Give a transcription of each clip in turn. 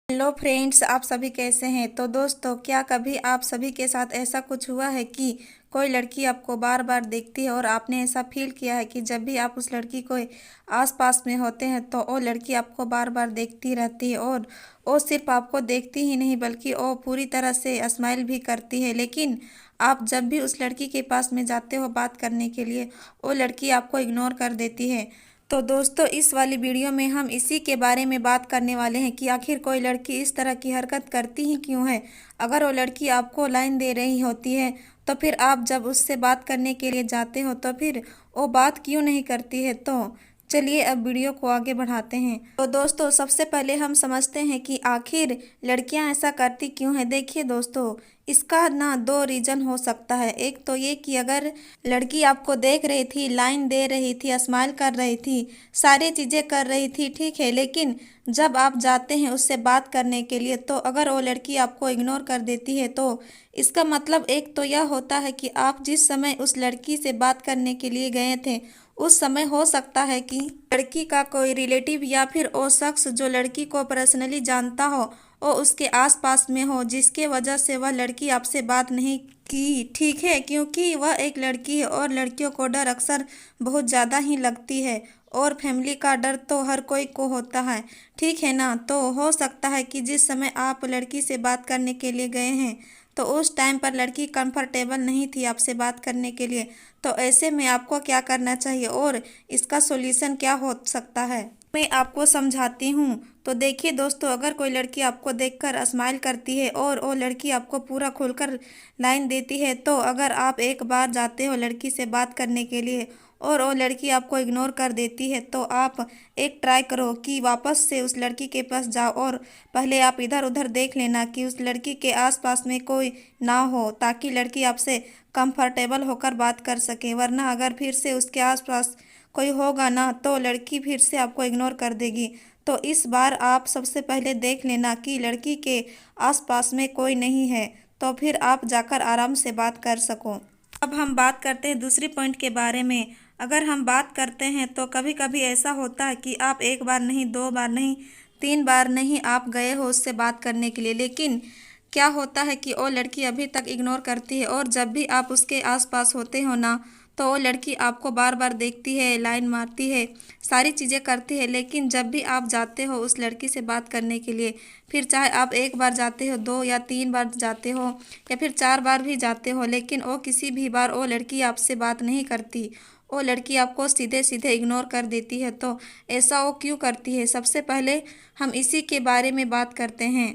Hello friends, आप सभी कैसे हैं। तो दोस्तों, क्या कभी आप सभी के साथ ऐसा कुछ हुआ है कि कोई लड़की आपको बार बार देखती है और आपने ऐसा फील किया है कि जब भी आप उस लड़की को आसपास में होते हैं तो वो लड़की आपको बार बार देखती रहती है और वो सिर्फ आपको देखती ही नहीं बल्कि वो पूरी तरह से स्माइल भी करती है। लेकिन आप जब भी उस लड़की के पास में जाते हो बात करने के लिए, वो लड़की आपको इग्नोर कर देती है। तो दोस्तों, इस वाली वीडियो में हम इसी के बारे में बात करने वाले हैं कि आखिर कोई लड़की इस तरह की हरकत करती ही क्यों है। अगर वो लड़की आपको लाइन दे रही होती है तो फिर आप जब उससे बात करने के लिए जाते हो तो फिर वो बात क्यों नहीं करती है। तो चलिए अब वीडियो को आगे बढ़ाते हैं। तो दोस्तों, सबसे पहले हम समझते हैं कि आखिर लड़कियां ऐसा करती क्यों है। देखिए दोस्तों, इसका ना दो रीज़न हो सकता है। एक तो ये कि अगर लड़की आपको देख रही थी, लाइन दे रही थी, स्माइल कर रही थी, सारी चीज़ें कर रही थी, ठीक है, लेकिन जब आप जाते हैं उससे बात करने के लिए तो अगर वो लड़की आपको इग्नोर कर देती है तो इसका मतलब एक तो यह होता है कि आप जिस समय उस लड़की से बात करने के लिए गए थे उस समय हो सकता है कि लड़की का कोई रिलेटिव या फिर वो शख्स जो लड़की को पर्सनली जानता हो वो उसके आसपास में हो, जिसके वजह से वह लड़की आपसे बात नहीं की, ठीक है, क्योंकि वह एक लड़की है और लड़कियों को डर अक्सर बहुत ज़्यादा ही लगती है और फैमिली का डर तो हर कोई को होता है, ठीक है ना। तो हो सकता है कि जिस समय आप लड़की से बात करने के लिए गए हैं तो उस टाइम पर लड़की कंफर्टेबल नहीं थी आपसे बात करने के लिए। तो ऐसे में आपको क्या करना चाहिए और इसका सॉल्यूशन क्या हो सकता है, मैं आपको समझाती हूँ। तो देखिए दोस्तों, अगर कोई लड़की आपको देखकर स्माइल करती है और वो लड़की आपको पूरा खुलकर लाइन देती है तो अगर आप एक बार जाते हो लड़की से बात करने के लिए और वो लड़की आपको इग्नोर कर देती है तो आप एक ट्राई करो कि वापस से उस लड़की के पास जाओ और पहले आप इधर उधर देख लेना कि उस लड़की के आसपास में कोई ना हो ताकि लड़की आपसे कंफर्टेबल होकर बात कर सके। वरना अगर फिर से उसके आसपास कोई होगा ना तो लड़की फिर से आपको इग्नोर कर देगी। तो इस बार आप सबसे पहले देख लेना कि लड़की के आसपास में कोई नहीं है तो फिर आप जाकर आराम से बात कर सको। अब हम बात करते हैं दूसरी पॉइंट के बारे में। अगर हम बात करते हैं तो कभी कभी ऐसा होता है कि आप एक बार नहीं, दो बार नहीं, तीन बार नहीं आप गए हो उससे बात करने के लिए, लेकिन क्या होता है कि वो लड़की अभी तक इग्नोर करती है और जब भी आप उसके आसपास होते हो ना तो वो लड़की आपको बार बार देखती है, लाइन मारती है, सारी चीज़ें करती है, लेकिन जब भी आप जाते हो उस लड़की से बात करने के लिए, फिर चाहे आप एक बार जाते हो, दो या तीन बार जाते हो या फिर चार बार भी जाते हो, लेकिन वो किसी भी बार वो लड़की आपसे बात नहीं करती, वो लड़की आपको सीधे सीधे इग्नोर कर देती है। तो ऐसा वो क्यों करती है, सबसे पहले हम इसी के बारे में बात करते हैं।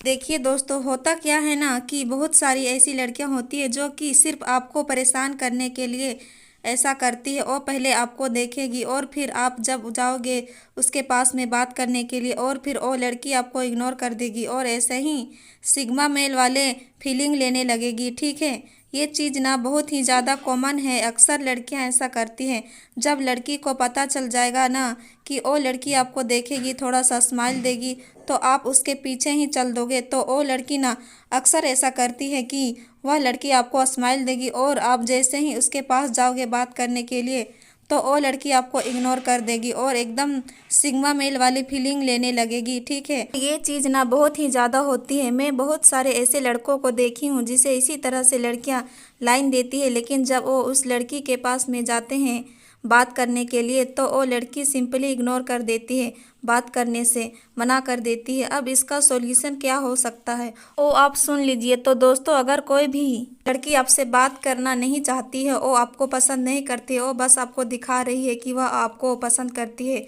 देखिए दोस्तों, होता क्या है ना कि बहुत सारी ऐसी लड़कियां होती है जो कि सिर्फ आपको परेशान करने के लिए ऐसा करती है। और पहले आपको देखेगी और फिर आप जब जाओगे उसके पास में बात करने के लिए और फिर वो लड़की आपको इग्नोर कर देगी और ऐसे ही सिग्मा मेल वाले फीलिंग लेने लगेगी, ठीक है। ये चीज़ ना बहुत ही ज़्यादा कॉमन है, अक्सर लड़कियां ऐसा करती हैं। जब लड़की को पता चल जाएगा ना कि वो लड़की आपको देखेगी, थोड़ा सा स्माइल देगी तो आप उसके पीछे ही चल दोगे। तो वो लड़की ना अक्सर ऐसा करती है कि वह लड़की आपको स्माइल देगी और आप जैसे ही उसके पास जाओगे बात करने के लिए तो वो लड़की आपको इग्नोर कर देगी और एकदम सिग्मा मेल वाली फीलिंग लेने लगेगी, ठीक है। ये चीज़ ना बहुत ही ज़्यादा होती है। मैं बहुत सारे ऐसे लड़कों को देखी हूँ जिसे इसी तरह से लड़कियाँ लाइन देती है, लेकिन जब वो उस लड़की के पास में जाते हैं बात करने के लिए तो वो लड़की सिंपली इग्नोर कर देती है, बात करने से मना कर देती है। अब इसका सॉल्यूशन क्या हो सकता है वो आप सुन लीजिए। तो दोस्तों, अगर कोई भी लड़की आपसे बात करना नहीं चाहती है, वो आपको पसंद नहीं करती है, वो बस आपको दिखा रही है कि वह आपको पसंद करती है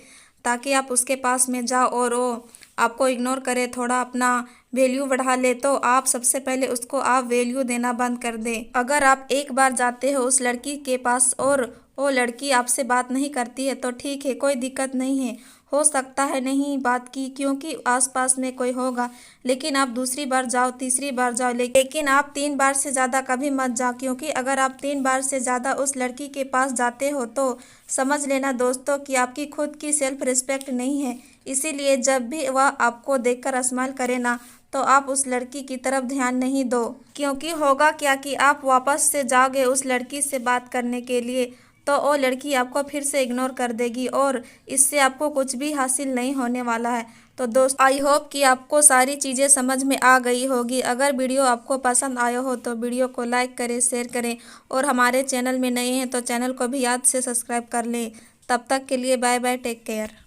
ताकि आप उसके पास में जाओ और वो आपको इग्नोर करे, थोड़ा अपना वैल्यू बढ़ा ले, तो आप सबसे पहले उसको आप वैल्यू देना बंद कर दें। अगर आप एक बार जाते हो उस लड़की के पास और वो लड़की आपसे बात नहीं करती है तो ठीक है, कोई दिक्कत नहीं है, हो सकता है नहीं बात की क्योंकि आसपास में कोई होगा, लेकिन आप दूसरी बार जाओ, तीसरी बार जाओ, लेकिन आप तीन बार से ज़्यादा कभी मत जाओ, क्योंकि अगर आप तीन बार से ज़्यादा उस लड़की के पास जाते हो तो समझ लेना दोस्तों कि आपकी खुद की सेल्फ रिस्पेक्ट नहीं है। इसीलिए जब भी वह आपको देखकर स्माइल करे ना तो आप उस लड़की की तरफ ध्यान नहीं दो, क्योंकि होगा क्या कि आप वापस से जाओगे उस लड़की से बात करने के लिए तो वो लड़की आपको फिर से इग्नोर कर देगी और इससे आपको कुछ भी हासिल नहीं होने वाला है। तो दोस्त आई होप कि आपको सारी चीज़ें समझ में आ गई होगी। अगर वीडियो आपको पसंद आया हो तो वीडियो को लाइक करें, शेयर करें और हमारे चैनल में नए हैं तो चैनल को भी याद से सब्सक्राइब कर लें। तब तक के लिए बाय बाय, टेक केयर।